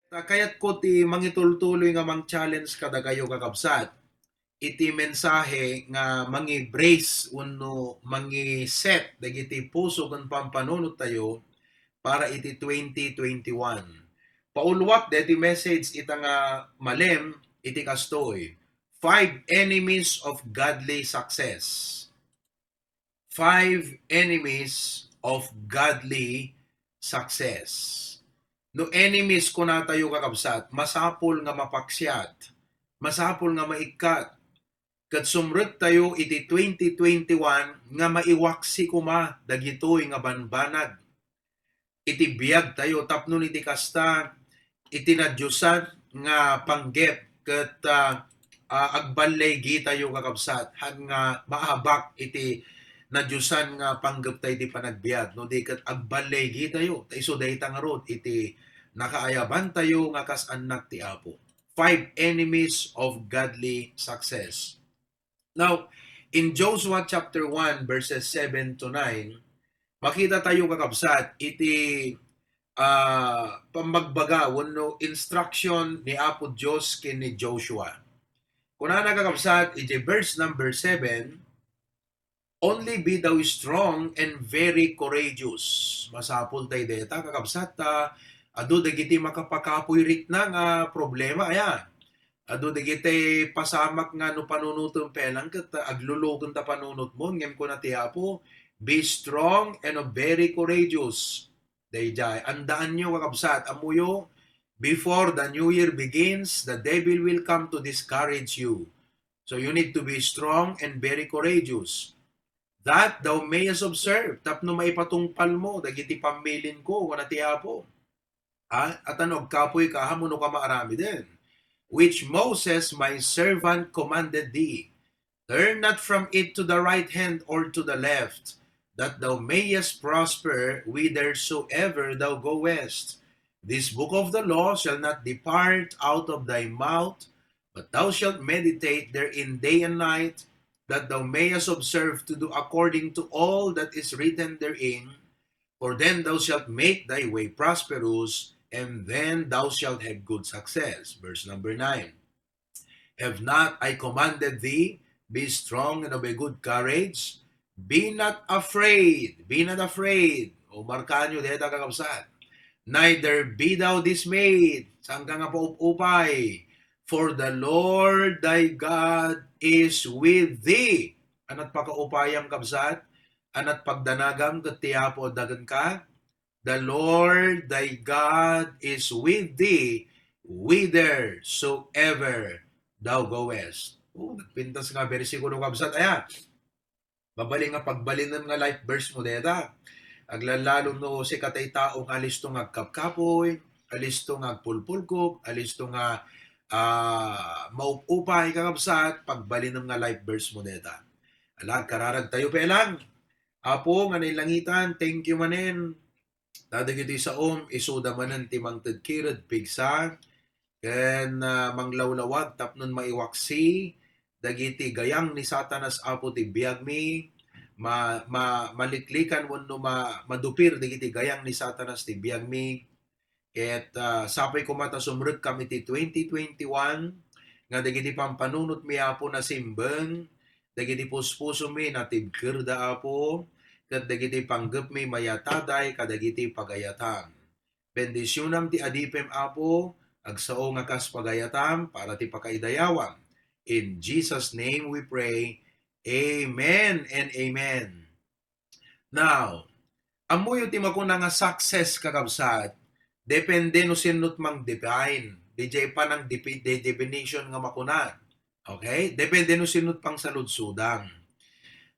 Kayat ko ti mangitultuloy nga mang challenge kada kayo kakabsat. Iti mensahe nga mangi brace uno mangi set dagiti puso ken pampanunot tayo para iti 2021. Paulwak deti message ita nga malem iti kastoy. Five enemies of godly success. Five enemies of godly success. No enemies ko na tayo kakabsat, masapol nga mapaksyat, masapol nga maikat, kat sumrut tayo iti 2021 nga maiwaksi kuma dagitoy nga banbanag. Iti biyag tayo tapnon iti kasta, iti nadyusan nga panggep kat agbalay tayo kakabsat, han nga maabak iti nadyusan nga panggep tayo iti panagbiag, no di kat agbalay tayo, iso day tangarod iti nakaayaban tayo nga kas anak ti Apo. Five enemies of godly success. Now, in Joshua chapter 1 verses 7 to 9, makita tayo kakabsat iti pamagbaga wano instruction ni Apo Diyos kini Joshua. Kuna nakakabsat iti verse number 7, only be thou strong and very courageous. Masapul tayo deta kakabsat adu dagiti makapakapuy na nga problema ayan. Adu dagiti pasamak nga no panunutom pelang ket aglulugon ta panunot mo ngem ko na tiapo, be strong and very courageous. Dayjay andaan nyo kakabsat amuyo before the new year begins, the devil will come to discourage you. So you need to be strong and very courageous. That thou mayest observe, tapno maipatungpal mo, dagiti pamilin ko, wana tiapo. At ano, kapoy ka, hamuno ka maarami din. Which Moses, my servant, commanded thee. Turn not from it to the right hand or to the left, that thou mayest prosper whithersoever thou goest. This book of the law shall not depart out of thy mouth, but thou shalt meditate therein day and night, that thou mayest observe to do according to all that is written therein. For then thou shalt make thy way prosperous, and then thou shalt have good success. Verse number 9. Have not I commanded thee? Be strong and of a good courage. Be not afraid. Be not afraid. O markaan nyo, dito kakabsat. Neither be thou dismayed. Saan ka nga paupupay? For the Lord thy God is with thee. Anat pakaupayam kabsat? Anat pagdanagam katiyapo dagan ka? The Lord thy God is with thee whithersoever thou goest. Nagpintas nga bersikulo kabsat. Ayan. Babaling nga pagbalinan nga life verse mo deta. Aglalalo no si katay tao nga alisto nga agkapkapoy, alisto nga agpulpulkop, alisto nga maupupay kakabsat, pagbalinam nga life verse mo deta. Alag, kararag tayo pelang. Apo, nga nailangitan, thank you manen. Dadagiti sa isuda manen timang tadkirad, pigsa, ken manglawlawag, tapnon maiwaksi, dagiti gayang ni Satanas apo ti biag mi, maliklikan wenno madupir dagiti gayang ni Satanas ti biag mi. Ket sapay ko mata sumrek kami ti 2021 nga dagiti pampanunot mi apo na simbeng, dagiti puspuso mi natibker da apo, ket dagiti panggep mi mayataday kadagiti pagayatam. Bendisyonam ti adipem apo, agsao nga kas pagayatam para ti pakaidayawam. In Jesus' name we pray. Amen and amen. Now, amuyo ti makuna nga success kakabsat, depende no sinot mang define. DJ pa ng definition nga makuna. Okay? Depende no sinot pang saludsudang.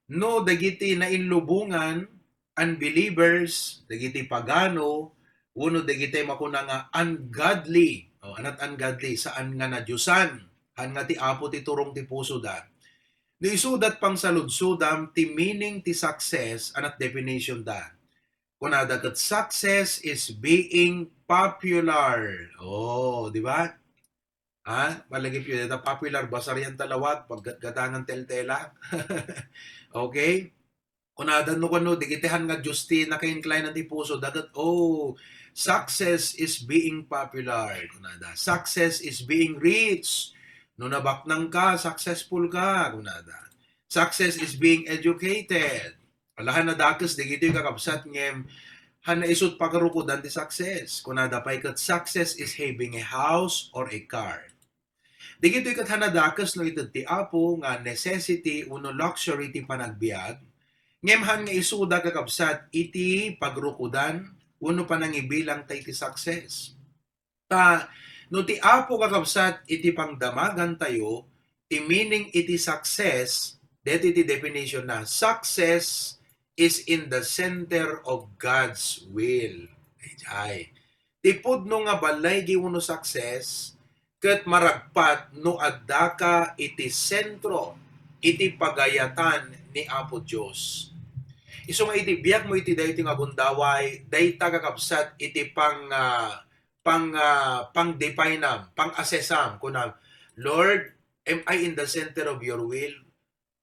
No, dagiti na inlubungan, unbelievers, dagiti pagano, uno dagiti makuna nga ungodly. Anat ungodly, saan nga na Diyosan, han nga ti apo ti turong ti puso da. Ni isudat pang saludsudam ti meaning ti success anat definition da. Kunada that success is being popular. Di ba? Malagip yun. Popular, basarian talawag, paggatangan teltela. Okay? Kunadan no kano digitehan nga Justi na ka-incline ti puso dagat success is being popular kunada. Success is being rich. No nabaknang ka, successful ka kunada. Success is being educated. Alahan na dakas digito kakabsat ngem han isut pagarukudan ti success. Kunada pa ikat success is having a house or a car. Digito ikat hanadakas no ito ti apo nga necessity uno luxury ti panagbiag. Ngemhan nga isuda kakabsat iti pagrukudan uno pa nang ibilang tay ti success. No ti apo kakabsat iti pangdamagan tayo, ti meaning iti success, deti ti definition na success is in the center of God's will. Ay, ti pudno nga balay gi uno success, ket maragpat no adda ka iti sentro iti pagayatan ni Apo Dios. Isu nga iti biyak mo iti dayti nga gundaway, dayta kakabsat iti pang definam, pang assessam kunam. Lord, am I in the center of your will?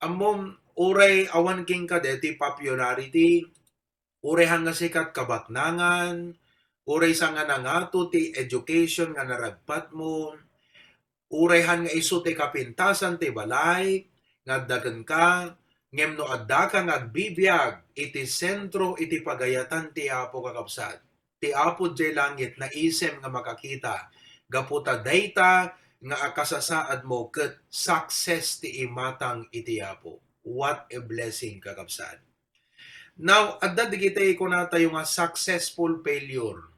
Amom uray awan king ka deti popularity, uray hanga sikat kabaknangan, uray sa nga nangato ti education nga naragpat mo, uray han nga isu ti kapintasan ti balay, nga dagan ka, ngem no adda ka nga agbibiyag, iti sentro iti pagayatan ti Apo kakabsat. Ti Apo jay langit na isem nga makakita, gaputa dayta nga akasasaad mo ket success ti imatang iti Apo. What a blessing kakabsat. Now, adda digitay ko na tayo nga successful failure.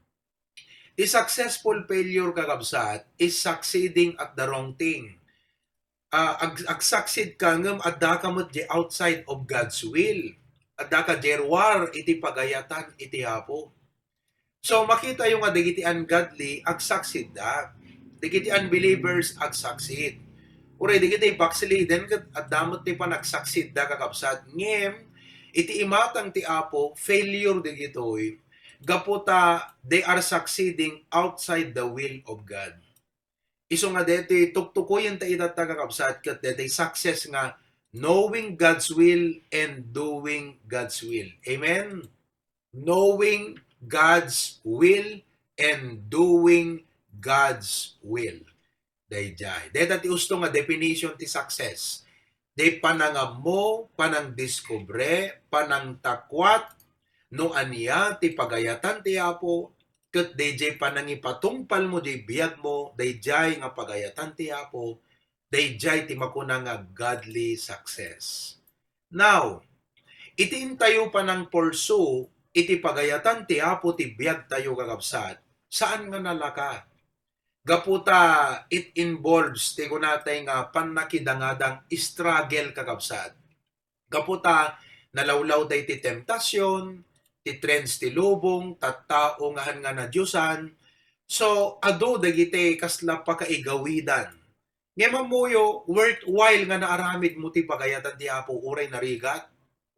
The successful failure kakabsat is succeeding at the wrong thing. Ag-succeed ka ngem adda ka met outside of God's will. Adda ka jerwar iti pagayatan iti Apo. So makita yung nga digiti ungodly ag-succeed da. Digiti unbelievers ag-succeed. Uray digiti backsliden ket addamot ti panag-succeed da kakabsat ngem iti imatang ti Apo failure digitoy gaputa they are succeeding outside the will of God. Iso nga deti tuktukoyen ta ita kakabsat ket deti success nga knowing God's will and doing God's will. Amen. Knowing God's will and doing God's will. Dayjay. Deta ti usto nga definition ti success. Day panangam mo, panang diskubre, panang takwat, no aniya ti pagayatan ti Apo, ket dayjay panangipatungpal mo di biyag mo, dayjay nga pagayatan ti Apo, dayjay ti makuna nga godly success. Now, itiin tayo pa ng pursue, iti pagayatan ti Apo ti biyag tayo kakabsat, saan nga nalaka? Gaputa, it involves, ti kunatay nga panakidangadang struggle kakabsat. Gaputa, nalawlaw day ti temptasyon, ti trends ti lubong, tattao nga na Diyosan. So, ado dagiti kasla pa kaigawidan. Ngemamuyo, worthwhile nga naaramid mo ti pagayatan ti Apo, uray narigat,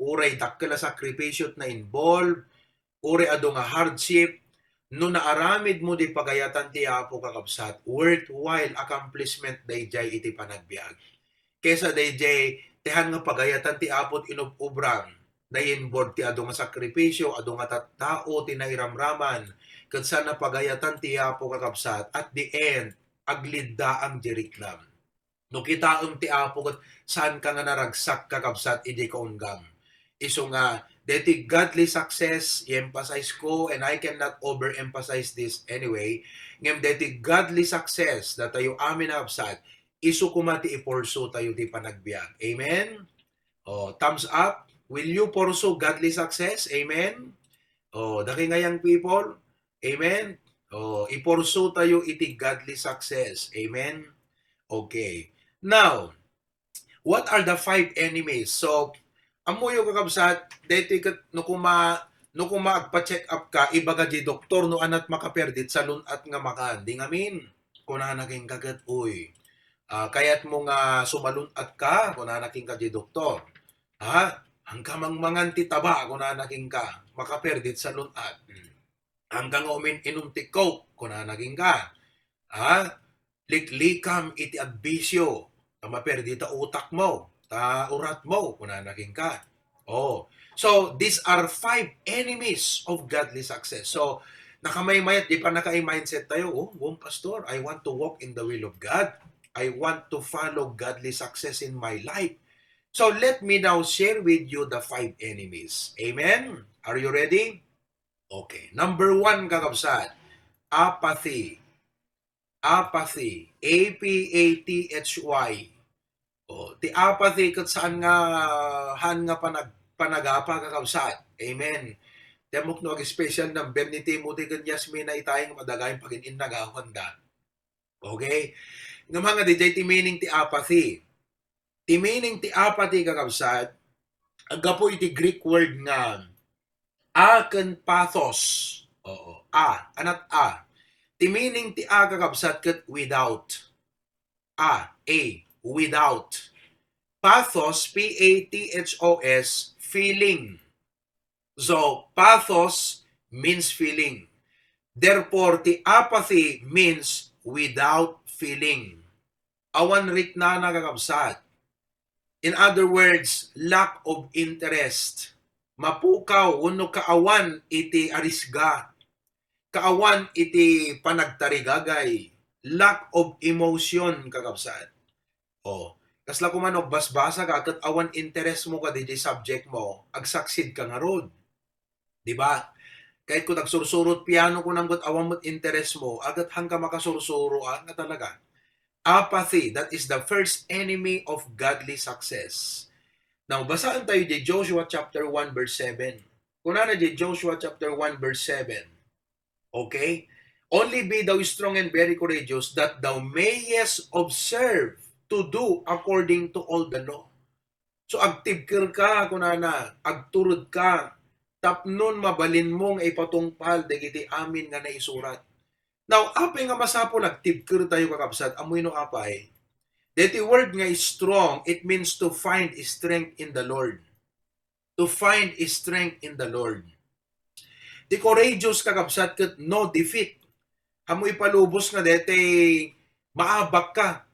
uray dakkel sakripisyo na involved, uray ado nga hardship, no naaramid mo di pagayatan ti Apo kakabsat, worthwhile accomplishment dayjay iti panagbiag. Kesa dayjay tihan nga pagayatan ti Apo inububrang, na-involved ti ado nga sakripisyo, ado nga tattao ti nairamraman, ket sana pagayatan ti Apo kakabsat, at the end, aglidda ang diriklam. No kitaem ti Apo ket saan ka nga naragsak kakabsat idi kaunggam. Isu nga deti godly success i-emphasize ko, and I cannot overemphasize this anyway, ngem deti godly success da tayo amin absat, isu kumati i-pursue tayo di panagbiag. Amen? Thumbs up. Will you pursue godly success? Amen? Daki ngayang people? Amen? I-pursue tayo iti godly success. Amen? Okay. Now, what are the 5 enemies? So, amuyo kakabsat, deti ket no kuma agpa-check up ka, ibaga di doktor no anat makaperdit sa lunat nga makaan. Di ngamin, kuna naging kagat, uy. Kayat mo nga sumalunat ka, kuna naging ka di doktor. Hanggang mangan ti taba, kuna naging ka, makaperdit sa lunat. Hanggang inom ti coke, kuna naging ka. Liklikam iti agbisyo, maperdi ta utak mo, ta urat mo, kuna naging ka. So, these are 5 enemies of godly success. So, nakamaymay at di pa naka-mindset tayo, pastor, I want to walk in the will of God. I want to follow godly success in my life. So, let me now share with you the 5 enemies. Amen? Are you ready? Okay. Number 1, kakabsat, apathy. Apathy. A-P-A-T-H-Y. Ti apathy kat saan nga han nga panagapa kakabsat. Amen. Temok no special number ni Timothy kan Yasmin na itayong madagayang pagin nagahanda. Okay? Ng mga DJ ti meaning ti apathy. Ti meaning ti apathy kakabsat, agapo iti Greek word nga aken pathos. Oo. Anat a. Ti meaning ti a kakabsat ket without. Without. Pathos, P-A-T-H-O-S, feeling. So, pathos means feeling. Therefore, the apathy means without feeling. Awan rit na nagakabsat. In other words, lack of interest. Mapukaw, uno kaawan iti arisga. Kaawan iti panagtarigagay. Lack of emotion kakabsat. Kasla ko man og basbasa ka ket awan interest mo ka di subject mo, agsaksid ka nga rod. Di ba? Kahit kung nagsursurot piano ko nang awan mo interest mo, agat hangga makasursuro nga talaga. Apathy, that is the first enemy of godly success. Now, basaan tayo di Joshua chapter 1 verse 7. Kung na di Joshua chapter 1 verse 7. Okay? Only be thou strong and very courageous that thou mayest observe to do according to all the law. So agtibkir ka, kunana, agturod ka, tapnon mabalin mong ipatungpal, dagiti amin nga naisurat. Now, apay nga masapol, agtibkir tayo kakabsat, amoy no apay. Dati word nga is strong, it means to find strength in the Lord. To find strength in the Lord. Di courageous kakabsat ket no defeat. Amoy palubos nga dati maabak ka.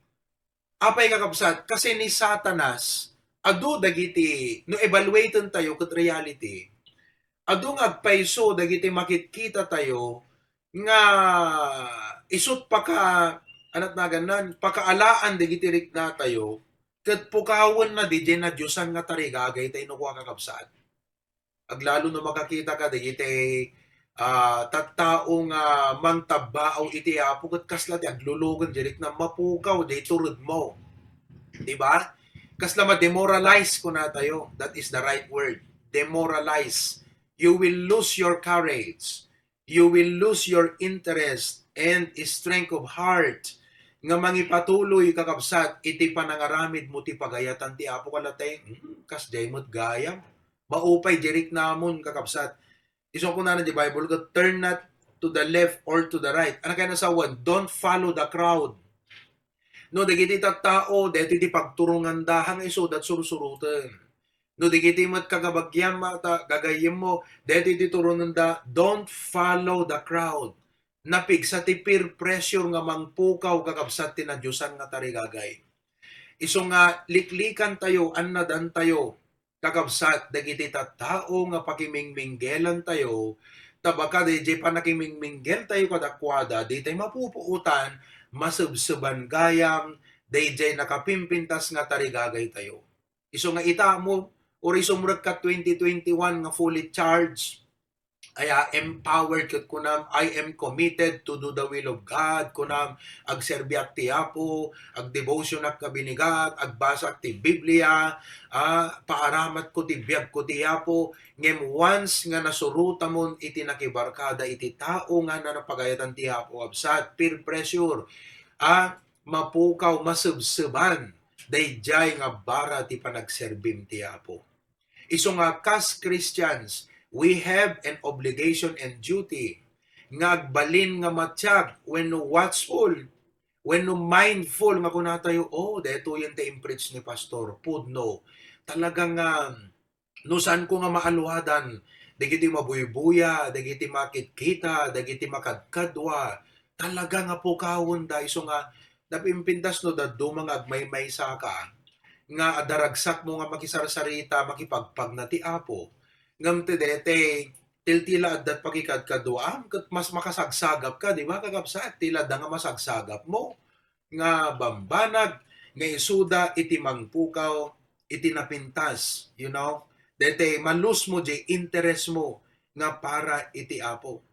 Apay kakabsat, kasi ni Satanas, adu dagiti, no evaluaten tayo ket reality, adu nga agpayso dagiti makitkita tayo, nga isut pa ka, anat na ganan, pakaalaan dagiti rikna tayo, ket pukawan na di na Diyosan nga tarigagay tayo no kakabsat. Aglalo no makakita ka dagiti tattaong mangtabao iti apo ket kasla ti aglulugan dirik na mapukaw di turod mo. Di ba? Kasla ma-demoralize ko na tayo. That is the right word. Demoralize. You will lose your courage. You will lose your interest and strength of heart. Nga mangipatuloy kakabsat iti panangaramid mo ti pagayatan ti apo kalatay. Kasjay mo't gayam. Maupay dirik namon kakabsat. Iso ko na di Bible, turn not to the left or to the right. Ano kaya nasawan? Don't follow the crowd. No, dagiti tattao, deti ti pagturungan dahang iso, dat sursuruten. No, dagiti mat kagabagyam mata, gagayim mo, deti ti turunan da, don't follow the crowd. Napig sa ti peer pressure nga mangpukaw kakabsat ti na Diyosan nga tarigagay. Iso nga liklikan tayo, annadan tayo, kakabsat dagiti tattao nga pakimingminggelan tayo, tabaka di pa nakimingminggel tayo kadakwada, di tayo mapupuutan, masubsuban gayam, DJ nakapimpintas nga tarigagay tayo. Iso nga ita mo, or iso murag ka 2021 nga fully charged, ay empowered ket kunam, I am committed to do the will of God, kunam agserbi at ti Apo, ag devotion at kabinigat, agbasa at ti Biblia, paaramat ko ti biyag ko ti Apo, ngem once nga nasuruta mon iti nakibarkada iti tao nga na napagayatan ti Apo, absat peer pressure, mapukaw masubsuban, dayjay nga bara ti panagserbim ti Apo. Iso nga kas Christians, we have an obligation and duty nga agbalin nga matiyag when no watchful, when no mindful nga kuna tayo, deto yan ta impreach ni pastor, pudno. Talagang no saan ko nga maaluhadan, dagiti mabuybuya, dagiti makitkita, dagiti makadkadwa, talaga nga po kawon da, iso nga napimpintas no daddo mga agmay-may saka, nga adaragsak mo nga makisarsarita, makipagpag na ti Apo, ngam ti dete tiltila addat pakikad kaduam ket mas makasagsagap ka, di ba kakabsat? Tila da nga masagsagap mo nga bambanag nga isuda iti mangpukaw iti napintas, you know? Dete malus mo di interest mo nga para iti Apo.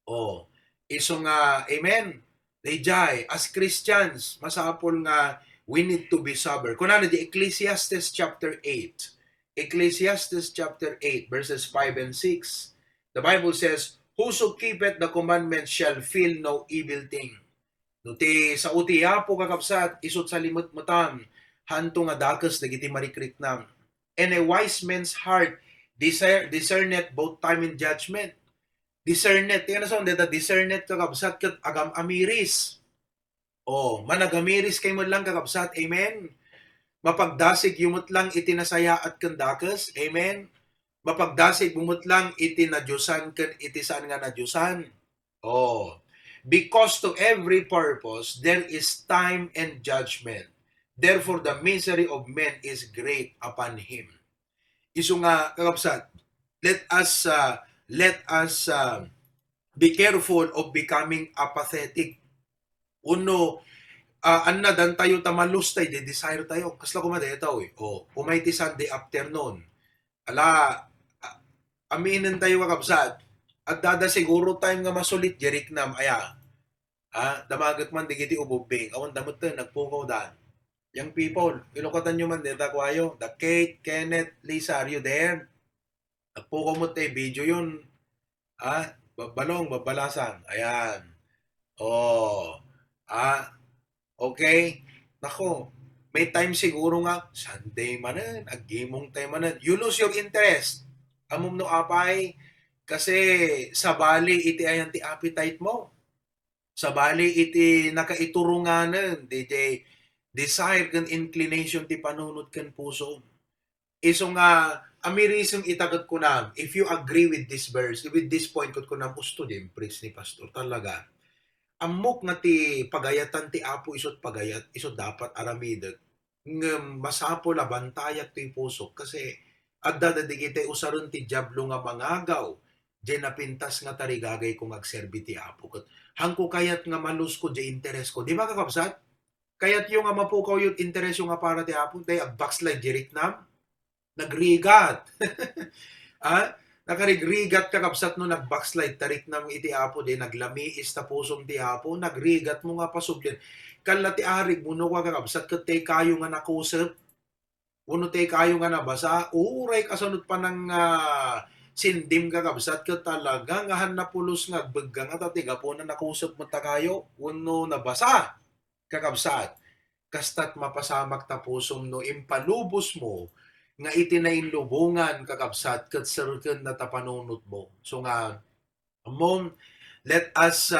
Oh, iso nga, amen. Dayjay, as Christians, masapol nga we need to be sober. Kunana di Ecclesiastes chapter 8. Ecclesiastes chapter 8 verses 5 and 6. The Bible says, "Whoso keepeth the commandments shall feel no evil thing." No ti sa utiya po kakabsat isot sa limot matam hanto nga dakas dagiti marikriknam. And a wise man's heart discerneth both time and judgment. Discernet, tingnan sa data discernet kakabsat ket agam amiris. Oh, managamiris kay mo lang kakabsat. Amen. Mapagdasig yumot lang itinasaya at kandakas. Amen. Mapagdasig bumot lang itinadyusan ken itisan nga nadyusan. Oh. Because to every purpose there is time and judgment. Therefore the misery of men is great upon him. Isu nga kakabsat, let us be careful of becoming apathetic. Uno, annadan tayo tamalus tayo, desire tayo. Kasla kumadetaw eh. O, umayti Sunday afternoon. Ala, aminin tayo kakabsat. At dada siguro time nga masulit, jerik nam, aya. Damagat man, digiti ububing. Awan damot tayo, nagpukaw daan. Young people, ilokatan nyo man, deta kwayo. The Kate, Kenneth, Lisa, are you there? Nagpukaw mo tayo, video yun. Balong, babalasan. Ayan. Oh. Okay. Nako, may time siguro nga, Sunday manan, agimong time manan. You lose your interest. Amom no apay, kasi sa bali iti ayan ti appetite mo. Sa bali iti nakaiturunganan, di desire kan inclination ti panunod kan puso. Iso nga, amirisong itagat ko na, if you agree with this verse, with this point, ko na gusto din, praise ni Pastor, talaga. Amok nga ti pagayatan ti Apo isot pagayat, isot dapat aramidet. Ng masapo la bantayat ti puso, kasi adda dadigite usaron ti jablo nga mangagaw, di napintas nga tarigagay kong agserbi ti Apo. Hangko kayat nga malus ko di interes ko. Di ba kakabsat? Kayat yung nga mapukaw yung interes yung nga para ti Apo, day backslide jerit nam, nagrigat. Nakarigrigat kakabsat no nag-backslide tarik nam iti Apo di naglamiis ta pusong ti Apo, nagrigat mo nga pasublin. Kala ti arig mo no kakabsat ket te kayo nga nakusep. Uno te kayo nga nabasa, uray kasunod pa ng sindim kakabsat ket talaga nga napulos nga begga nga tatiga po na nakusep mo ta kayo. Uno nabasa kakabsat. Kastat mapasamak ta pusong no impalubos mo nga itinainlubungan kakabsat ket serken na tapanunot mo. So nga among let us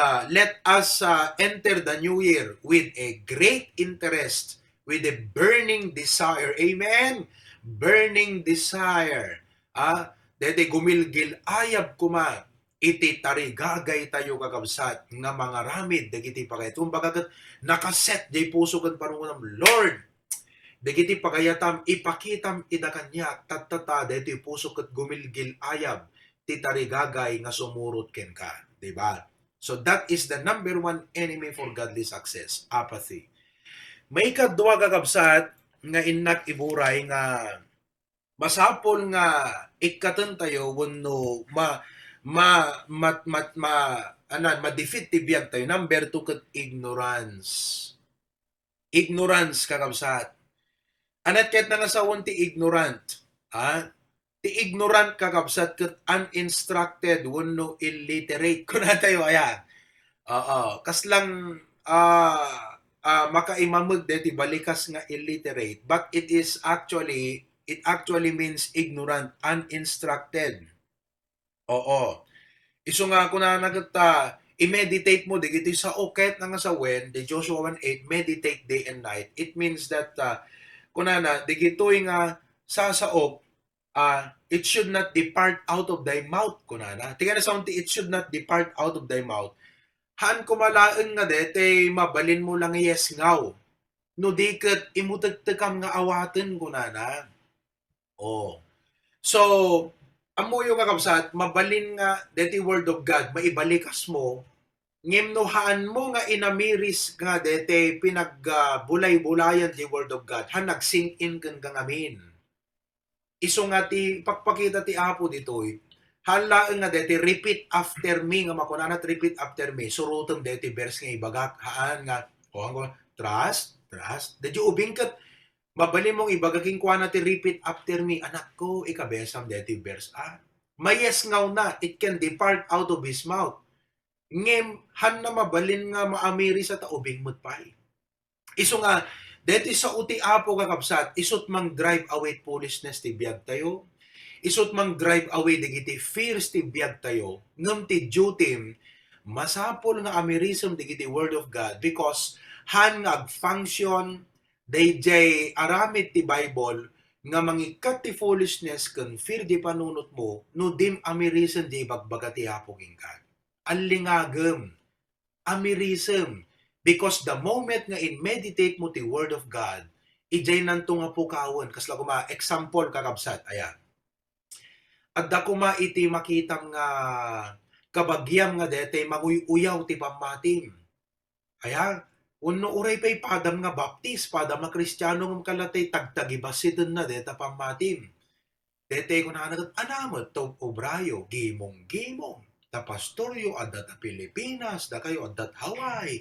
enter the new year with a great interest, with a burning desire. Amen. Burning desire. Dede gumilgil ayab kuma iti tarigagay tayo kakabsat nga mga ramid dagiti pagayat. Kumbaga nakaset di puso kan panungon Lord, dagiti pagayatam ipakitam ida kanya tattata deti puso ket gumilgil ayab ti tarigagay nga sumurot ken ka, di ba? So that is the number one enemy for godly success, apathy. May kadwa kakabsat nga innak iburay nga masapol nga ikatan tayo wenno ma-defeat ti biyag tayo. Number 2 ket ignorance. Ignorance kakabsat. Anat ket na nasawon ti ignorant. Ti ignorant kakabsat ket uninstructed wenno illiterate. Kuna tayo ayan. Kaslang makaimamag ti balikas nga illiterate, but it actually means ignorant, uninstructed. Isu nga kuna nagta i-meditate mo digiti sa oket nga sa wen, the Joshua 1:8, meditate day and night. It means that kunana digitoy nga sasaop, it should not depart out of thy mouth kunana. Tingnan sa unti, it should not depart out of thy mouth. Han kumalaen nga dete mabalin mo lang yes ngaw. No diket imutagtekam nga awaten kunana. So Amo yung kakabsat, mabalin nga deti word of God, maibalikas mo, ngimnohaan mo nga inamiris nga dete bulay-bulayan di word of God, han nag-sink in kan kangamin. Iso nga ti pakpakita ti Apo ditoy, hala nga dete repeat after me nga makunanat repeat after me, surutem dete verse nga ibagak, haan nga, o ang trust, trust, dadyo ubing kat mabali mong ibagaking kwa na ti repeat after me, anak ko, ikabesam deti verse mayes ngaw na, it can depart out of his mouth. Ngem, han na mabalin nga maamiri sa taubing mutpay. Iso nga, deti sa uti apo kakabsat, isot mang drive away foolishness ti biyag tayo, isot mang drive away digiti fears ti biyag tayo, ngem ti dutim, masapol nga amirism digiti word of God because han nga function DJ aramid ti Bible nga mangikat ti foolishness ken fear di panunot mo no dim amirism di bagbaga ti apo gingkad. Allingagem, amirism. Because the moment nga in-meditate mo ti Word of God, ijay nanto nga pukawan. Kasla kuma, example kakabsat, ayan. At da kuma iti makitam nga kabagyam nga dete, maguyaw ti pamatim. Ayan, uno uray pa'y padam nga baptis, padam nga kristyano ng kalatay, tagtagibasidin na deta pamatim. Dete ko na nagat, anamot, to obrayo, gimong-gimong, ta pastoryo, adat ta Pilipinas, da kayo adat Hawaii,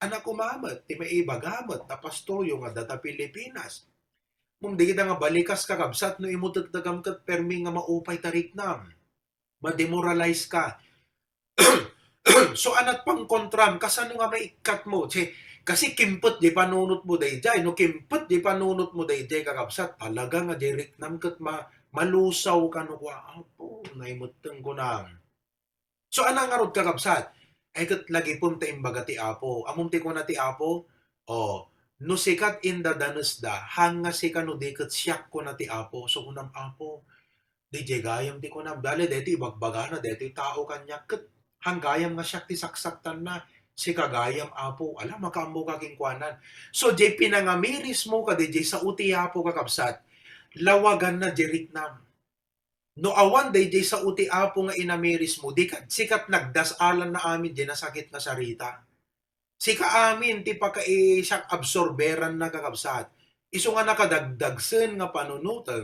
anak kumamat, ti may ibagamat, ta pastoryo, adat ta Pilipinas. Mung di kita nga balikas kakabsat, no imutagdagam kat permi nga maupay tariknam, ma-demoralize ka. So anat pang kontram, kasano nga may ikat mo, kasi kimpot di panunot mo dayjay, no kimpot di panunot mo dayjay kakabsat, talaga nga diriknam kat malusaw ka no kwa, apo, naimutang ko na. So anang nga rod kakabsat, ay kat lagi pum ta imbaga ti apo, amum ti ko na ti apo, no sikat inda danas da, hanga sika no di kat siyak ko na ti apo, so kunam apo, di jegayam ti ko na, dali deti bagbaga na, deti tao kanya, kat hanggayam nga siyak ti saksaktan na, si kagayam apo, alam makambo kaking kwanan. So di pinangamiris mo ka di sa uti apo kakabsat, lawagan na jerik nam. No awan day sa uti apo nga inamiris mo, di sikat nagdasalan na amin di nasakit na sarita. Sika amin ti siyak absorberan na kakabsat. Iso nga nakadagdagsen nga panunutan,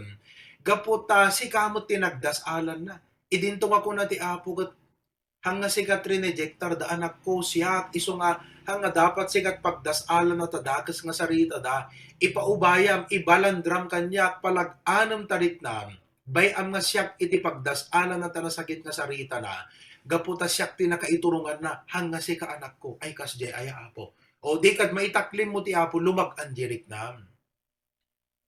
gaputa sikamot ti nagdasalan na. Idinto nga ko na ti apo kat hanga sikat rinejectar da anak ko siyak, iso nga hanga dapat sikat pagdasalan na tadakas nga sarita da, ipaubayam, ibalandram kanyak palag-anam taritnam, bayam nga siyak iti pagdasalan na tanasakit nga sarita na, gaputa siyak ti nakaiturungan na, hanga si ka anak ko, ay kasjay aya apo. O di kad maitaklim mo ti apo, lumag anjerik nam.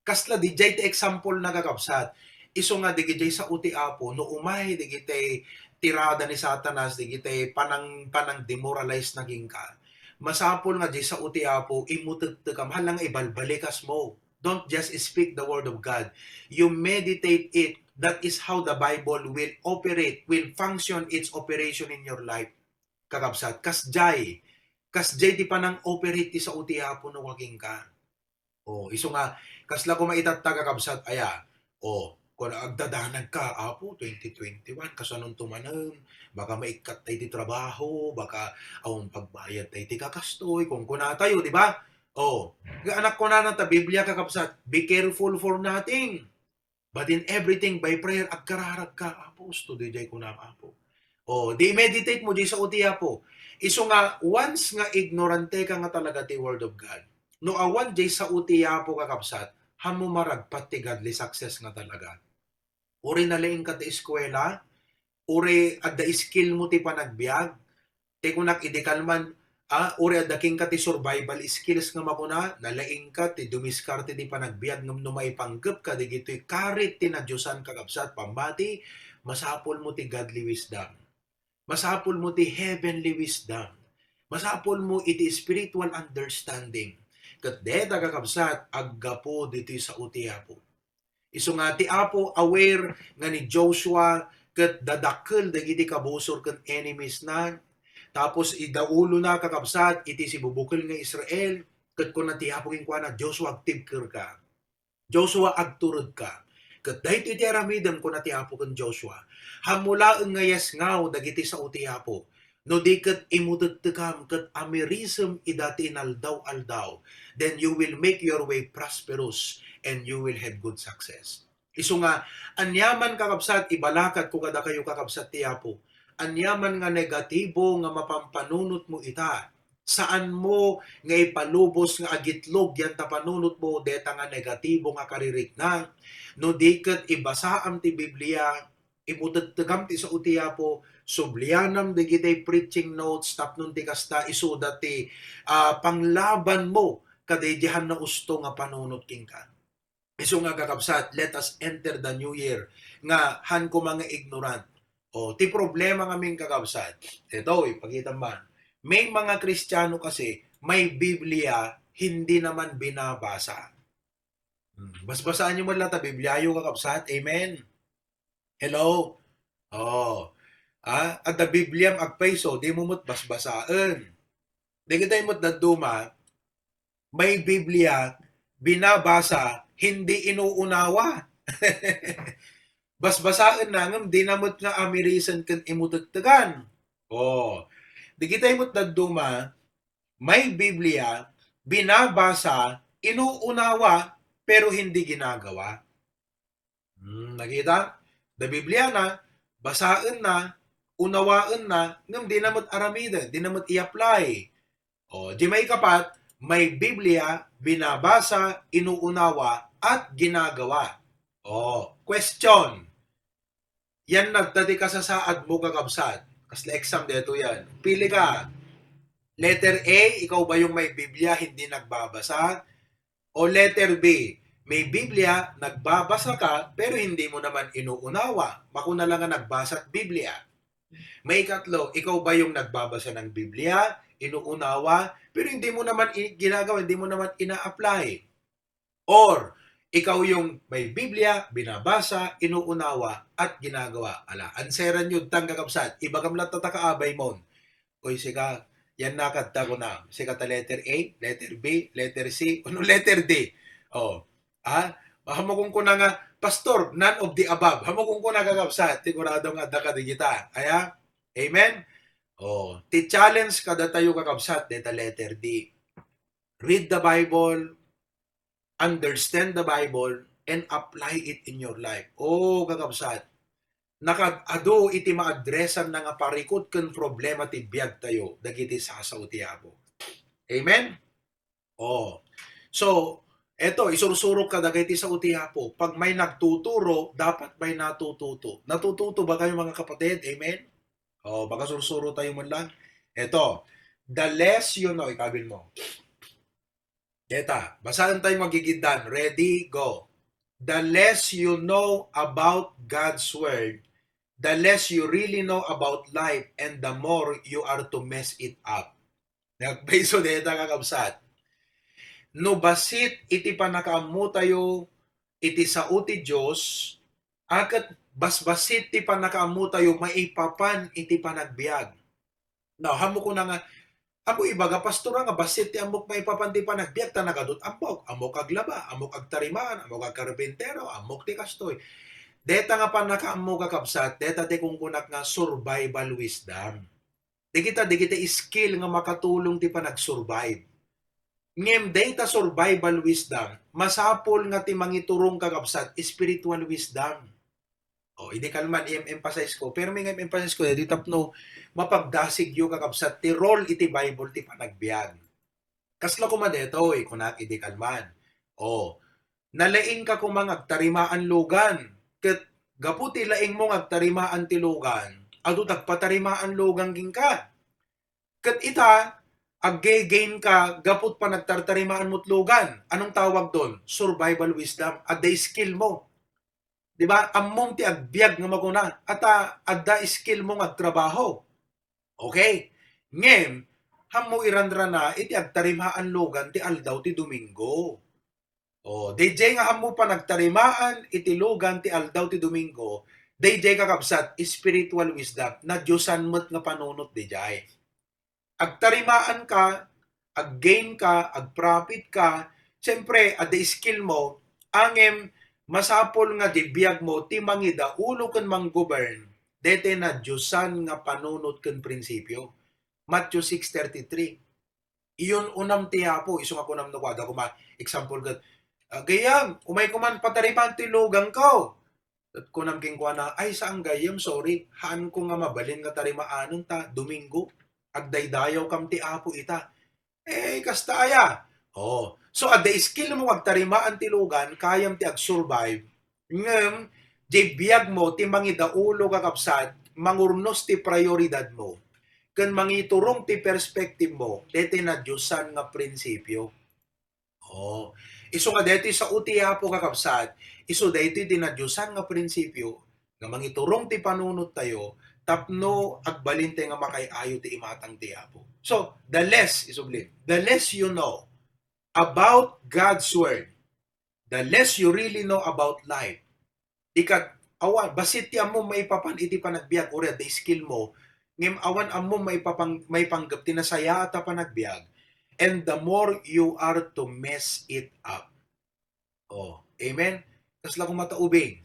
Kasla di jay ti example na kakabsat, iso nga digitay sa uti apo, no umay digitay tirada ni Satanas, digitay panang demoralize naging ka. Masapol nga di sa uti apo, imutagtagam, halang ibalbalikas mo. Don't just speak the word of God. You meditate it. That is how the Bible will operate, will function its operation in your life. Kakabsat, kasjay di panang operate ti sa uti apo no waging ka. Iso nga, kasla ko maitatag kakabsat, aya, kung agdadanag ka, apo, 2021, kasanong tumanan, baka maikat tayo ti trabaho, baka awang pagbayad tayo ti kakastoy, kung kuna tayo, di ba? Anak ko na ta Biblia kakabsat, be careful for nothing, but in everything by prayer, agkararag ka, apo, study jay ko na, apo. Di meditate mo di sa uti, apo. Iso nga, once nga ignorante ka nga talaga ti Word of God, no awan jay sa uti, apo kakabsat, hamo maragpat ti godly success nga talaga. Uri nalaing ka ti eskwela, uri adda skill mo ti panagbiag, ti kunak idikal man, uri adda king ka ti survival skills nga makuna, nalaing ka ti dumiskarte ti panagbiag ngam numaipanggep ka di gito'y karit ti nadyosan kakabsat pambati, masapol mo ti godly wisdom. Masapol mo ti heavenly wisdom. Masapol mo iti spiritual understanding. Kat deta kakabsat, aggapo dito sa uti apo. Iso nga ti apo aware nga ni Joshua kat dadakkel dagiti kabusor kat enemies na. Tapos idaulo na kakabsat iti si bubukil nga Israel kat kun ti apo king kuana Joshua agtibker ka. Joshua agturod ka. Ket daytoy ti aramidem kuna ti Apo ken Joshua. Hamulaeng nga yasngaw dagiti sao ti Apo. No di ket imudegdegam ket amirisem idati inaldaw-aldaw, then you will make your way prosperous and you will have good success. Isu nga, anyaman kakabsat, ibalakad ko kada kayo kakabsat ti Apo. Anyaman nga negatibo nga mapampanunot mo ita. Saan mo nga ipalubos nga agitlog yan tapanunot mo deta nga negatibo nga kaririknang. No di ket ibasaam ti Biblia, imudegdegam ti sao ti Apo, sublianam digitay preaching notes tapnon ti kasta isuda ti panglaban mo kadaydihan na usto nga panunot king ka. Isu nga kakabsat, let us enter the new year nga han ko mga ignorant. O ti problema ngaming kakabsat. Ito, ipakita man. May mga Kristiyano kasi may Biblia hindi naman binabasa. Basbasaan niyo man lang ta Biblia yung kakabsat. Amen. Hello. Oh. At the Biblia agpayso, di mo mo't basbasaan. Di kita mo't daduma, may Biblia binabasa, hindi inuunawa. Basbasaan na ngam, di namot nga amirisan kan imutagtagan. Oh. Di kita mo't daduma, may Biblia binabasa, inuunawa, pero hindi ginagawa. Nakita? The Biblia na, basaan na, unawaan na, ngam di namot aramida, di namot i-apply. O, di may kapat, may Biblia, binabasa, inuunawa, at ginagawa. O, question. Yan nagtati ka sa saad mo kakabsat. Kasla exam dito yan. Pili ka. Letter A, ikaw ba yung may Biblia, hindi nagbabasa? O letter B, may Biblia, nagbabasa ka, pero hindi mo naman inuunawa. Bako na lang nga nagbasa at Biblia. May ikatlo, ikaw ba yung nagbabasa ng Biblia, inuunawa, pero hindi mo naman ginagawa, hindi mo naman ina-apply. Or, ikaw yung may Biblia, binabasa, inuunawa, at ginagawa. Ala, anseran yun, tanggakabsat, ibagam lang tatakaabay mo. Uy, sika, yan nakadta ko na. Sika ta letter A, letter B, letter C, ano letter D? Oh, Hamukong ko na nga, Pastor, none of the above. Hamukong ko na kakabsat, sigurado nga daka di kita. Kaya, amen? Oh, ti challenge kada tayo kakabsat, deta letter D. Read the Bible, understand the Bible, and apply it in your life. Oh, kakabsat, nakadado iti maadresan na nga parikot ken problema ti biag tayo dagiti sasaw ti Apo. Amen? Oh. So, eto isursurok ka dagiti sa ti Apo. Pag may nagtuturo, dapat may natututo. Natututo ba kayo mga kapatid? Amen? Oh, baka sursuro tayo man lang. Eto, the less you know, ikabil mo. Eta, basahan tayo magigidan. Ready, go. The less you know about God's Word, the less you really know about life and the more you are to mess it up. Nagpaiso dito kakabsat. No basit iti panakaamu tayo iti sao ti Diyos, akat basbasit ti panakaamu tayo maipapan iti panagbiag. Now, hamo ko na nga, amo ibaga pastora nga basit ti amok maipapan ti panagbiag, tanagadot amok aglaba, amok agtarimaan, amok agkarpentero, amok ti kastoy. Deta nga panakaamu kakabsat, deta ti kung kunak nga survival wisdom. Di kita skill nga makatulong ti panag-survive. Ngem data survival wisdom, masapol nga ti mangiturong kakabsat, spiritual wisdom. O, hindi kalman i-emphasize ko, pero may emphasize ko, di tapno, mapagdasig yung kakabsat, ti role iti Bible, ti panagbiag. Kasla ko madeto, kunak hindi kalman. O, nalaing ka kumang agtarimaan lugan, ket gaputi laing mong agtarimaan ti lugan, adu tagpatarimaan lugan ging ka. Ket ita, ag-gain ka, gaput pa nagtartarimaan mo't lugan. Anong tawag doon? Survival wisdom. Adda skill mo. Diba? Ammong ti agbiag nga maguna. At adda skill mo nga trabaho. Okay? Ngem, hamo irandra na, iti agtarimaan lugan, ti aldaw ti Domingo. O, DJ nga hamo pa nagtarimaan, iti lugan, ti aldaw ti Domingo, DJ kakabsat, spiritual wisdom, na Diyosan mo't nga panunot DJ. Agtarimaan ka, ag-gain ka, ag-profit ka, siyempre, at the skill mo, angem, masapol nga di biyag mo ti mangida ulo ken manggovern dete na Diyosan nga panunot ken prinsipyo. Matthew 6:33. Iyon unam ti Apo isu nga kunam no kwada kuma example ket gayam umay kuman pataripan ti lugang ko. At kunam king kuana ay saan gayam sorry haan ko nga mabalin nga tarimaanon ta Domingo agdaydayaw kam ti Apo ita. Kasta aya. Oh, so at the skill mo agtarimaan ti lugan kayam ti ag-survive ngem di biyag mo ti mangidaulo kakabsat mangurnos ti prioridad mo ken mangiturong ti perspective mo dete na Diyosan nga prinsipyo. Oh, isu nga deti sa utiya po kakabsat, isu deti ti na Diyosan nga prinsipyo nga mangiturong ti panunot tayo tapno agbalin nga makay-ayo ti imatang ti Apo. So, the less you know about God's Word, the less you really know about life, ikat awan, basit ti ammo maipapan iti panagbiag, or the skill mo, ngem awan ammo may panggap tinasaya at panagbiag, and the more you are to mess it up. Oh, amen? Kasla kung mataubing.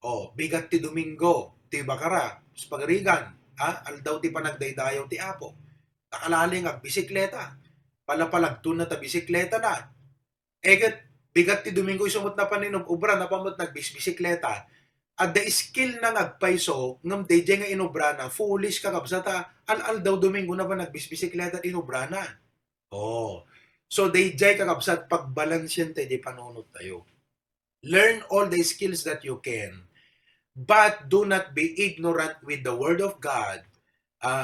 Oh, bigat ti Domingo, ti Bakara, pagarigan, aldaw ti panagdaydayaw ti Apo. Nakalaling ag bisikleta, palapalagtun na ta bisikleta na. Eget, bigat ti Domingo isumot na paninog ubra na pamot nagbisikleta. At the skill na nagpaiso, ngam DJ nga inobra na, foolish ka kabsata, al daw Domingo na ba nagbisikleta at inobra na. Oh, so DJ ka kabsat, pagbalansyan tayo, di panunod tayo. Learn all the skills that you can, but do not be ignorant with the Word of God.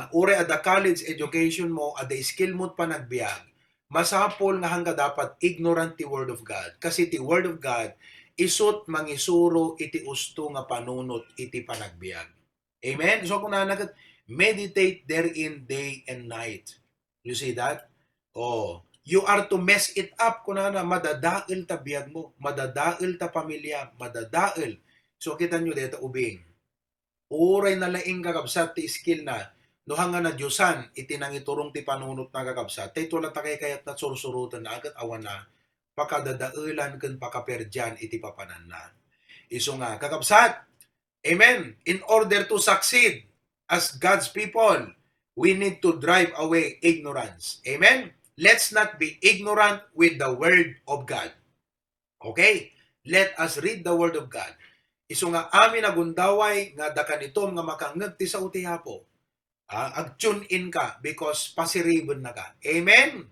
Ure at the college education mo, at the skill mo panagbiag, masapol nga hangga dapat ignorant ti Word of God. Kasi ti Word of God, isut mangisuro iti usto nga panunot iti panagbiag. Amen? So kung nanagat, meditate therein day and night. You see that? Oh, you are to mess it up kunana, madadail ta biag mo, madadail ta pamilya, madadail. So kita nyo dito ubing. Uray na laing kakabsat ti skill na no hanga na Diyosan itinangiturong ti panunot na kakabsat. Tay tulad ta kayat na sursurutan na agad awan na pakadadailan ken pakaperdyan iti papanan na. Isu nga kakabsat. Amen. In order to succeed as God's people, we need to drive away ignorance. Amen. Let's not be ignorant with the Word of God. Okay? Let us read the Word of God. Isu nga amin agundaway nga dakanitom nga makangeg ti sa utihapo. Ag-tune in ka because pasiribon na ka. Amen?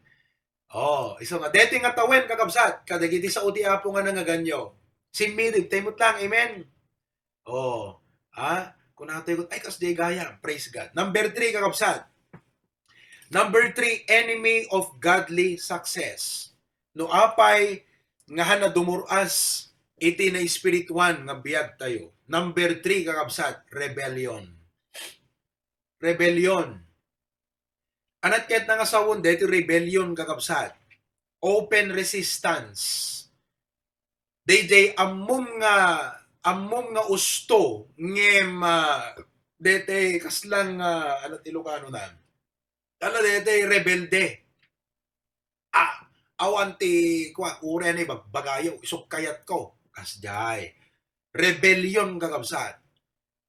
Oh, isu nga deti nga tawen kakabsat, kadagiti sa utihapo nga nangaganyo. Sinmidig, taymot lang, amen? Oh, kung natin, ay kas gaya, praise God. Number 3, kakabsat. Number 3, enemy of godly success. No apay nga hana dumuras iti na espirituan nga biyag tayo. Number 3, kakabsat, rebellion. Rebellion. Anat ket nga sawon dito rebellion kakabsat. Open resistance. DJ ammom nga usto ngem dete kaslang ano Ilocano na. Ano dete rebelde. Awanti kwa ure ni bagayo isok kayat ko kasjay. Rebellion kakabsat.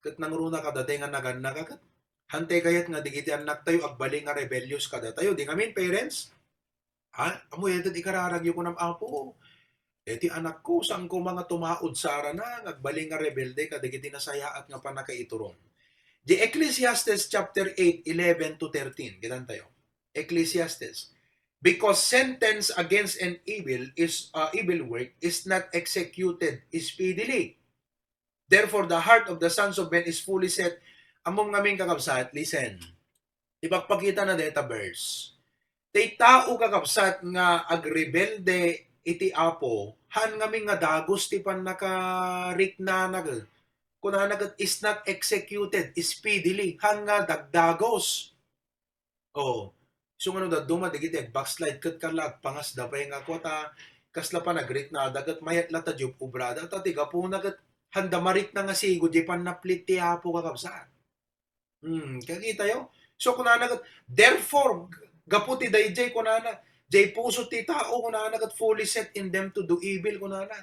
Ket nangruna kada nga naganna kakat. Hante kayat nga digiti anak tayo agbaling nga rebellious kada tayo. Di ngamin parents. Amo yun ikararagyo ko ng apo. Eti anak ko, saan ko mga tumaod sara na, nagbaling nga rebelde, kadigiti nasayaat nga panakaiturong. The Ecclesiastes chapter 8, 11 to 13. Gitan tayo. Ecclesiastes. Because sentence against an evil work is not executed speedily. Therefore, the heart of the sons of men is fully set. Among ngaming kakabsat, listen. Ipagpakita na data verse. Tay tao kakabsat nga agrebelde iti apo, han ngaming nga dagos ti pan nakarik na kunanagat is not executed speedily, han nga dagdagos. Oh, so nga da duma digiti backslide ket kalag pangas da pay nga kwata kasla pa nagrit na dagat mayat lata job ubrada ta tiga po nagat handa marik na nga sigo di pan naplit ti apo kakabsat. Kakita yo. So kunanagat therefore gaputi dayjay kunana jay puso ti tao kunana kat fully set in them to do evil kunana.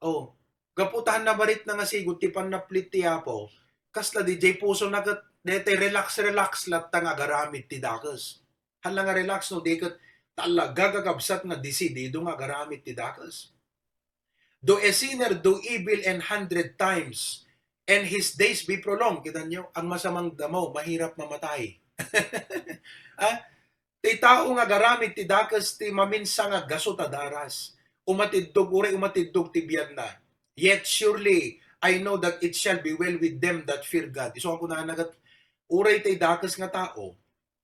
Oh, Gaputahan na barit na nga sigud ti panaplit ti Apo. Kasla di jay puso na kat dete relax lat nga garamit ti dakes. Hala nga relax no di kat talaga gagabsat nga desidido nga garamit ti dakes. Do a sinner do evil 100 times and his days be prolonged. Kita nyo, ang masamang damo, mahirap mamatay. ah, ti tao nga garamit ti dakes ti maminsa nga gasot a daras. Umatiddog, uray umatiddog ti biyag na. Yet surely, I know that it shall be well with them that fear God. Iso ako na nagat, uray ti dakes nga tao,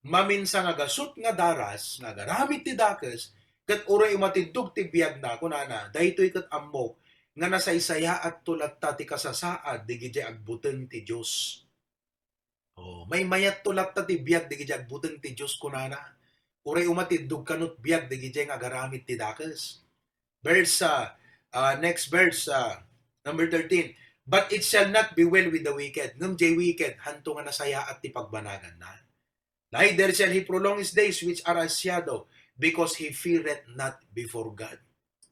maminsa nga gasot nga daras, nga garamit ti dakes, kat uray umatiddog ti biyag na, kunana, daytoy kat ammo, nga nasaysaya at tulat ta ti kasasaad, di gidya agbuten ti Diyos. Oh, may mayat tulat ta ti biyag, di gidya agbuten ti Diyos, kunana. Uray umatiddog kanot biyag, di gidya nga garamit ti dakes. Next verse, number 13. But it shall not be well with the wicked. Ngam jay wicked, hanto nga nasaya at ti pagbanagan na. Neither shall he prolong his days which are as shadow, because he feareth not before God.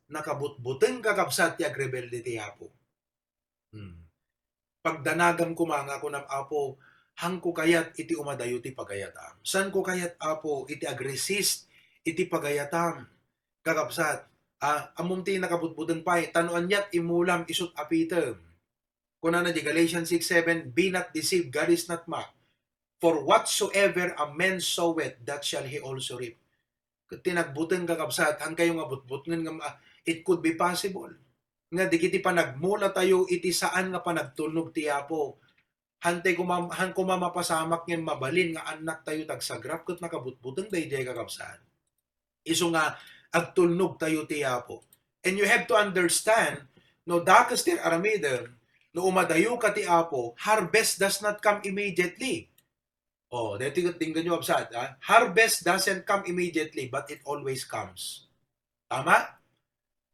Nakabutbuteng kakabsat ti agrebelde ti Apo. Pagdanagam ko mga ko ng Apo, hang ko kayat iti umadayo ti pagayatam. San ko kayat Apo iti agresist iti pagayatam. Kakabsat, amum ti nakabutbuten pa, tanuan yat imulam isut apitem. Kuna na di Galatians 6:7, be not deceived, God is not mocked. For whatsoever a man soweth, that shall he also reap. Tinagbuten kakabsat, ang kayo nga butbuten nga it could be possible. Nga di kiti pa nagmula tayo iti saan nga pa nagtulnog ti Apo. Hantay han kumamapasamak ngem mabalin nga anak tayo tagsagrap ket nakabutbuten dayjay kakabsat. Isu nga agtulnog tayo ti Apo. And you have to understand, no dakes ti aramiden, no umadayo ka ti Apo, harvest does not come immediately. Oh, dito tingnan nyo absat. Harvest doesn't come immediately, but it always comes. Tama?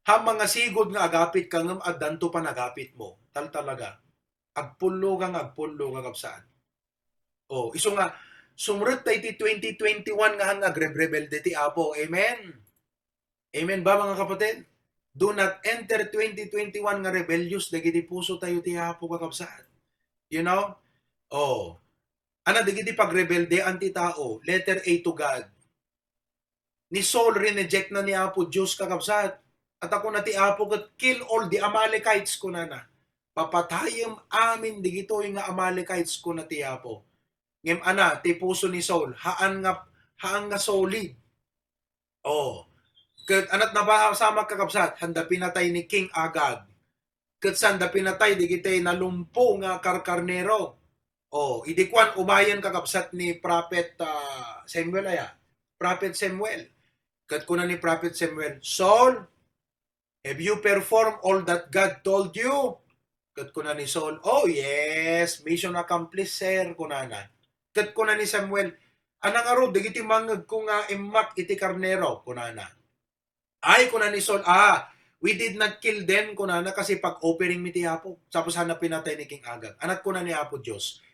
Ha mga sigod nga agapit ka ngam addanto pa nagapit mo. Talaga. Agpullo kang absat. Oh, iso nga sumrut tayo ti 2021 nga hang agrebrebelde ti Apo. Amen. Amen ba mga kapatid? Do not enter 2021 nga rebellious dagiti puso tayo ti Apo kakabsat. You know? Oh. Ana digiti pagrebelde anti tao, letter A to God. Ni Saul rineject na ni Apo Diyos kakabsat. At ako na ti Apo kat kill all the Amalekites ko na. Papatayem amin digito nga Amalekites ko na ti Apo. Ngem ana ti puso ni Saul haan nga solid. Oh. Ket anat na ba sa kakabsat handa pinatay ni King Agag. Ket sanda pinatay digitay nalumpo nga karkarnero. Oh, idikwan umayan kakabsat ni Prophet Samuel aya. Prophet Samuel. Kat kuna ni Prophet Samuel, Saul, have you performed all that God told you? Kat kuna ni Saul, oh yes, mission accomplished sir, kuna na. Kat kuna ni Samuel, anang aro, digiti mangag ko nga imak iti karnero, kuna na. Ay, kuna ni Saul, we did not kill them, kuna na, kasi pag-offering mi ti Apo. Tapos hanap pinatay ni King Agag. Anak kuna ni Apo Diyos,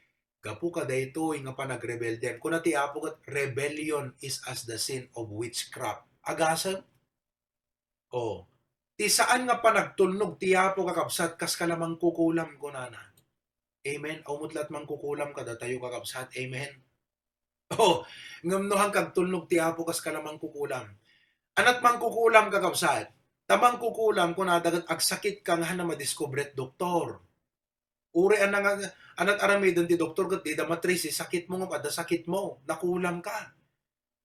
gapu ka dayto nga pa nagrebelde. Kuna ti Apo kat rebellion is as the sin of witchcraft. Agasan? Oh. Ti saan nga pa nagtulnog ti Apo kakabsat kas kalamang kukulam kunana. Amen. Umutlat mang kukulam kada tayo kakabsat. Amen. Oh, ngamnohan kag tulnog ti Apo kas kalamang kukulam. Anat mang kukulam kakabsat. Tamang kukulam kun dagat agsakit kang hana madiskobret doktor. Uri anat aramidon ti doktor ket di da matrisi sakit mo nga sakit mo, nakulam ka.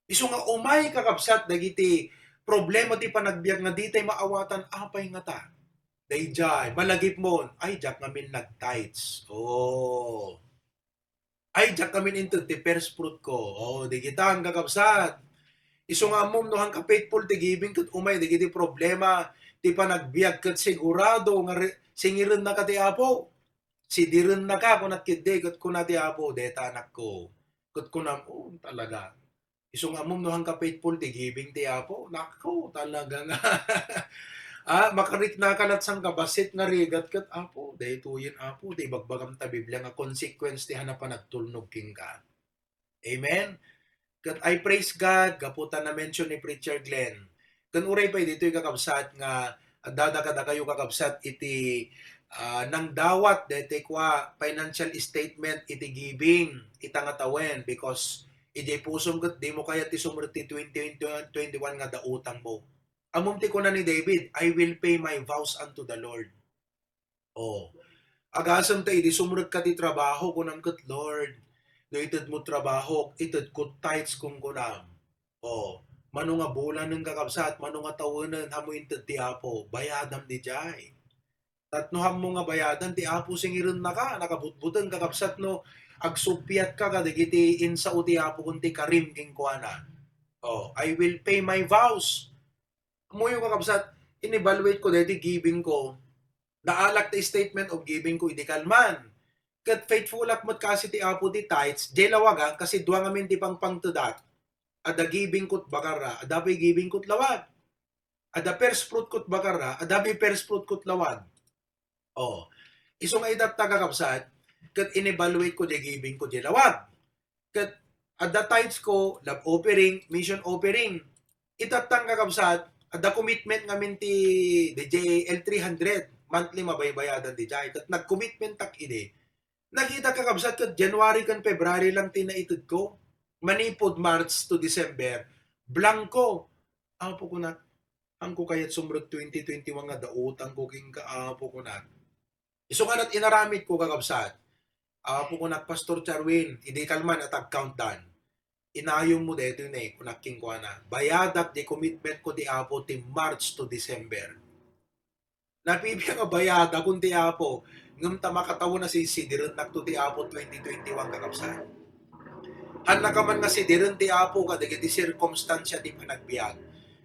Isu nga umay kakabsat dagiti problema ti panagbiag nga di tay maawatan apay nga ta. Dayjay malagip mo, ay jak ngamin nag-tights. Oh. Ay jak ngamin into ti first fruit ko. Oh, di kita ang kakabsat. Isu nga mom no hang ka faithful ti giving ket umay dagiti problema ti panagbiag ket sigurado nga singiren na ka ti Apo. Sidiren na ka kunat kidde ket kunat ti Apo deta anak ko. Ket kunam talaga. Isu nga mom no hang ka faithful ti giving ti Apo. Nako talaga nga. Makarik na kalat sang kabasit nga rigat ket Apo. Daytoyen Apo ti bagbagam ta Biblia nga consequence ti hanapan nagtulnog king ka. Amen. Ket I praise God gaputan na mention ni Preacher Glenn. Ken uray pa ditoy kakabsat nga dada kada kayo kakabsat iti Nang dawat dete kwa financial statement iti giving itangatawen because iti pusom ket di mo kaya ti sumrot ti 2021 nga dautang mo. Amom ti kuna ni David, I will pay my vows unto the Lord. Oh, agasam ta iti sumrot ka ti trabaho kunam ket Lord. No ited mo trabaho, ited ko tithes kung kunam. Oh, mano nga bulan ng kakabsat, mano nga tawenan hamo inted ti Apo, bayadam di jay. Tatnohan mo nga bayadan ti Apo singiren na ka nakabutbutan kakabsat no agsupyat ka kadigiti insa uti Apo kunti karim king kuana. Oh, I will pay my vows. Mo yung kakabsat in-evaluate ko deti giving ko. Naalak ti statement of giving ko idi kalman. Kat faithful ak mat kasi ti Apo ti tithes, jelawaga kasi duwa ngamin ti pangpangtudat. Ada giving kot bakara, ada pay giving kot lawag. Ada first fruit kot bakara, ada pay first fruit kot lawag. Oh, iso nga itat tagakapsat, kat in-evaluate ko di giving ko di lawag. Kat at the times ko, love offering, mission offering, itatang kakapsat, at the commitment ngamin ti DJ L300, monthly mabaybayadan di jay. Kat nag-commitment tak ide. Nakita kakapsat kat January kan February lang tinaitid ko. Manipod March to December. Blanco. Apo ko na. Ang ko kayat sumrot 2021 nga dautang ko king kaapo ko na. Iso nga nat inaramid ko kakabsat. Apo ko na Pastor Charwin, hindi kalman at countdown. Inayong mo dito yun eh, kunaking ko na. Bayadak di commitment ko di Apo ti March to December. Napibiya nga bayada kung ti Apo. Ngam tamakatawa na si Sidiran nakto ti Apo 2021 kakabsat. Han nakaman nga si Diran ti Apo kadagiti circumstansya ti panagbiag.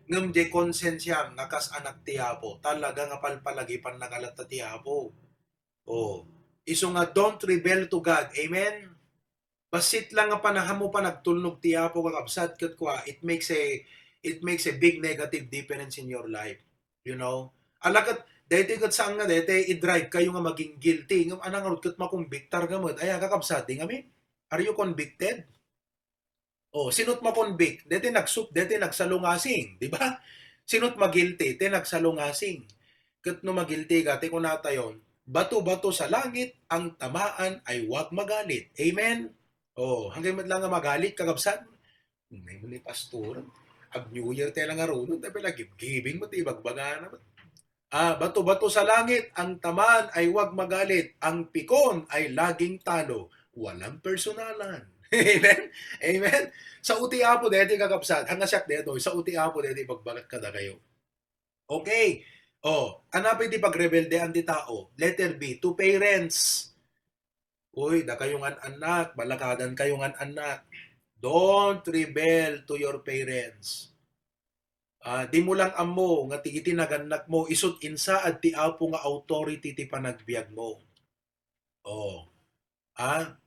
Ngam di konsensyam nakas anak ti Apo. Talaga nga palpalagipan nagalata ti Apo. Oh, iso nga don't rebel to God. Amen. Basit lang nga panaham mo pa nagtulnog ti Apo kakabsat ket kwa it makes a big negative difference in your life. You know? Alakat dete ket saan nga dete i-drive kayo nga maging guilty. Ngam anang rod ket makumbiktar ka mo. Ay kakabsat di ngami. Are you convicted? Oh, sinot ma-convict, dete nagsalungasing, di ba? Sinot magilty, te nagsalungasing. Ket no magilty ka, te kunatayon, bato-bato sa langit, ang tamaan ay huwag magalit. Amen? Oh, hanggang lang nga magalit, kagabsan. May muli pastor. Ag New Year tayo lang nga ron, tayo lagi giving mo, tibagbaga naman. Bato-bato sa langit, ang tamaan ay huwag magalit. Ang pikon ay laging talo. Walang personalan. Amen? Amen? Sa uti apo dito kakapsat, hanga siyak dito, sa uti apo dito pagbalat kada kayo. Okay. Oh, anapin di pagrebelde ang di tao. Letter B, to parents. Uy, da kayong anak, balakadan kayong anak. Don't rebel to your parents. Di mo lang amo nga tigiti naganak mo isut insa at ti apo nga authority ti panagbiag mo. Oh. Ah,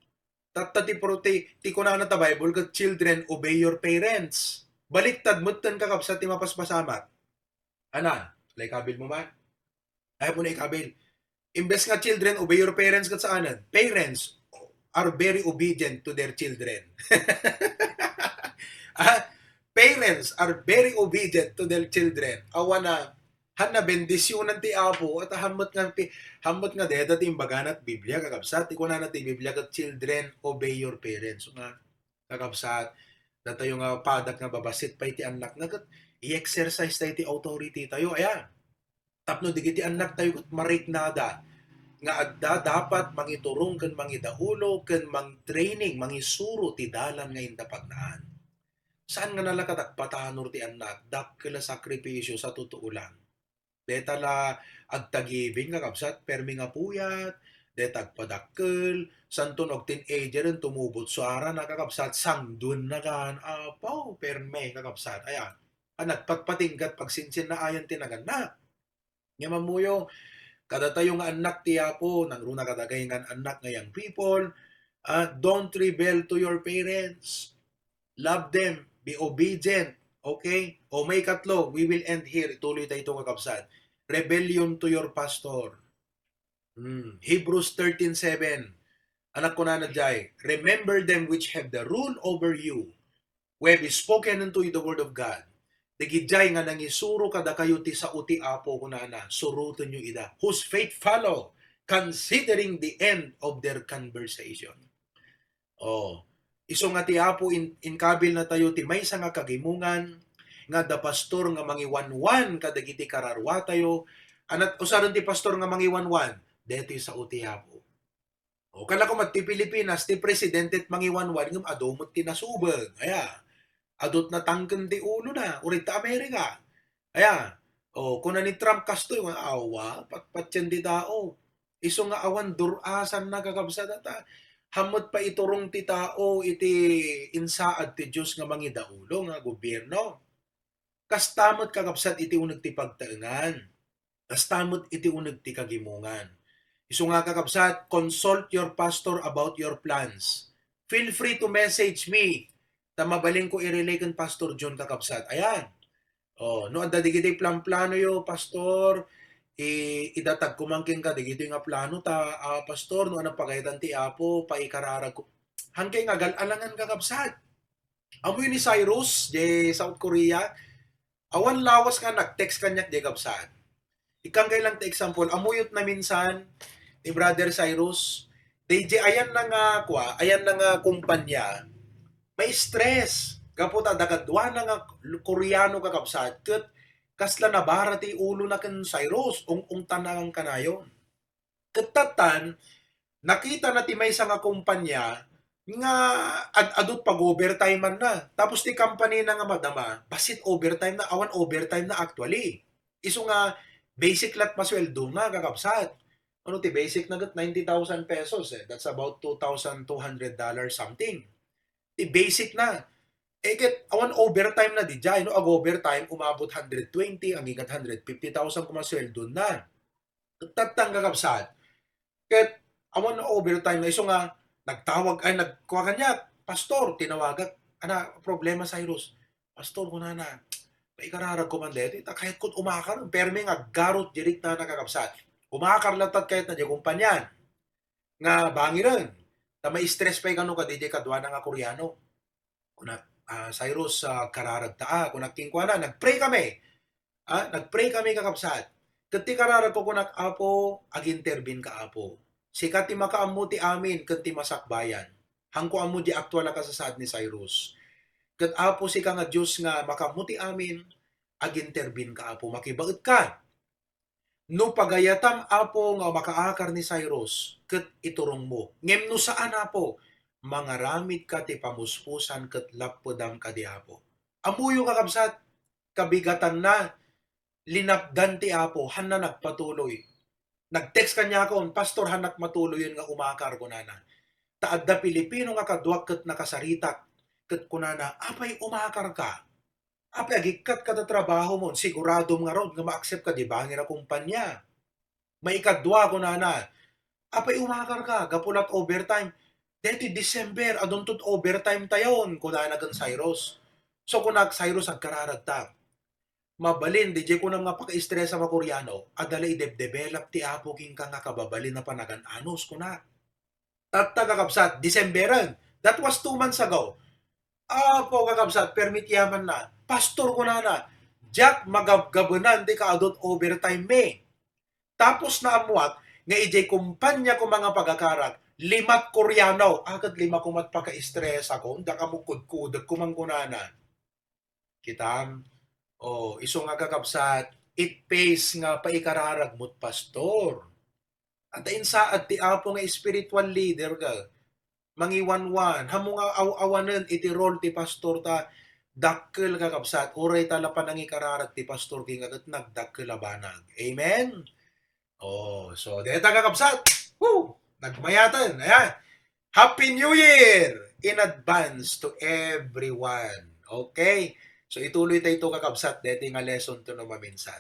ti ti kunana ta Bible ket children obey your parents. Baliktad mo ten kakabsat ti mapaspasamat. Ana, lay kabil mo man. Ay mo na ikabil. Imbes nga children obey your parents ket saanan. Parents are very obedient to their children. Parents are very obedient to their children. Awa na hana bendisyonan ti Apo at hamot nga deta ti imbaganat Biblia kakabsat ti kunan ti Biblia ket children obey your parents. So nga kakabsat datayo nga padak nga babasit pa iti anak nga ket i-exercise tayo ti authority tayo. Ayan. Tapno digiti anak tayo ket marik nada nga adda dapat mangiturong ken mangidaulo ken mang-training mangisuro ti dalan nga inda pagnaan. Saan nga nalakatak patanor ti anak dakkel sakripisyo sa totoo lang. Deta la agtagibing nga kapsat permi nga puyat, deta agpadakkel, santon og teenager tumubot suara nakakapsat sangdun na kan apaw perme kakapsat. Ayan. Nagpatpatingkat pagsinsin na ayan tinaganak. Nga mamuyo kada tayo nga anak ti Apo nang runa kadagay nga anak nga young people, don't rebel to your parents. Love them. Be obedient. Okay? O may katlo, we will end here. Ituloy tayo itong kakabsat. Rebellion to your pastor. Hebrews 13:7. Anak ko na jay, remember them which have the rule over you, who have spoken unto you the word of God. Digidjay nga nangisuro kada kayo ti sa uti Apo ko na surutan nyo ida. Whose faith follow, considering the end of their conversation. Oh, iso nga ti Apo in kabil na tayo ti maysa nga kagimungan nga da pastor nga mangiwanwan kadagiti kararwa tayo anat usaron ti pastor nga mangiwanwan deti sa uti Apo. O kala ko ti Pilipinas ti presidente mangiwanwan ngem adomot ti nasubeg. Aya, adot na tangken ti ulo na urit ta Amerika. Aya, o kuna ni Trump kastoy nga awa patpatyan ti tao. Iso nga awan durasan na kakabsat ata hamot pa iturong ti tao iti insaad ti Diyos nga mangidaulo nga gobyerno. Kastamot kakabsat iti uneg ti pagtaengan. Kastamot iti uneg ti kagimungan. Isu nga kakabsat, consult your pastor about your plans. Feel free to message me. Ta mabaling ko i-relay kan Pastor John kakabsat. Ayan. Oh, no adda digiti plan-plano yo, pastor. Idatag kumangking ka digiti nga plano ta pastor no anang pagayatan ti Apo paikararag ko. Hangkay nga alangan kakabsat. Amoy ni Cyrus je South Korea. Awan lawas nga nag-text kanyak je kabsat. Ikang kailang ti example, amuyot na minsan ni Brother Cyrus, DJ ayan na nga ayan na nga kumpanya, may stress. Kapot dagadwa na nga Koreano kakabsat, ket kasla na bara ti ulo na ken Cyrus, ung tanang kanayon. Ketatan, nakita na ti maysa nga kumpanya, nga adut pag overtime man na. Tapos ti company na nga madama, basit overtime na, awan overtime na actually. Iso nga, basic lat masweldo nga kakabsat. Ano ti basic na 90,000 pesos eh. That's about $2,200 something. Ti basic na. Ket awan overtime na di jay no ag overtime umabot 120 ang ikat 150,000 kumasweldo na. Tatang kakabsat. Ket awan na overtime na iso nga nagtawag ay nagkuha kanya pastor tinawagak ana problema Cyrus. Pastor kuna na paikararag ko man deti ta kahit kung umakar permi nga garot dirik na nakakabsat. Umakar latat kahit na di kumpanyan nga bangiren. Ta may stress pa kanu ka DJ kadwa na nga Koreano. Kuna Cyrus kararag taa kun nagtingkwa na nagpray kami. Nagpray kami kakabsat. Ket ti kararag ko kunak Apo ag-intervene ka Apo. Sikat ti makaammo ti amin ket ti masakbayan. Hangko ammo di aktual na kasasaad ni Cyrus. Ket Apo si ka nga Dios nga makaammo ti amin ag-intervene ka Apo makibaet ka. No pagayatam Apo nga makaakar ni Cyrus ket iturong mo. Ngem no saan Apo mangaramid ka ti pamuspusan ket lapodam ka di Apo. Amuyo kakabsat kabigatan na linapdan ti Apo han na nagpatuloy. Nag-text kanya ako, pastor hanak matuloy yun nga umakar ko na. Taadda Pilipino nga kadwak ket nakasaritak ket kunana apay umakar ka. Apay agikat ka ta trabaho mo sigurado nga rod nga ma-accept ka di bangir a kumpanya. May ikadwa kunana apay umakar ka gapulat overtime. Deti December aduntot overtime tayon kunana gan Cyrus. So kunak Cyrus agkararagta. Mabalin di ko na nga paka-stress sa Koreano adala i-develop ti Apo king ka nga kababalin na panagan anos kuna. Tatta kakabsat Decemberan. That was 2 months ago. Apo kakabsat permit yaman na. Pastor kuna na. Jack magabgabunan di ka adot overtime me. Tapos na amuat nga ijay kumpanya ko mga pagakarat 5 Koreano. Agad 5 kumat paka-stress ako. Nda kamukod-kudag kumangkunana. Kitam. Iso nga kakabsat, it pays nga paikararag mo't pastor. At insaad ti Apo nga spiritual leader ka, mangiwanwan, hamo nga awanen iti role ti pastor ta, dakkel kakabsat, uray tala pa nangikararag ti pastor king agat nagdakkel abanag. Amen? So, deta kakabsat, nagmayatan, ayan. Happy New Year in advance to everyone. Okay? So ituloy tayo kakabsat deti nga lesson to no maminsan.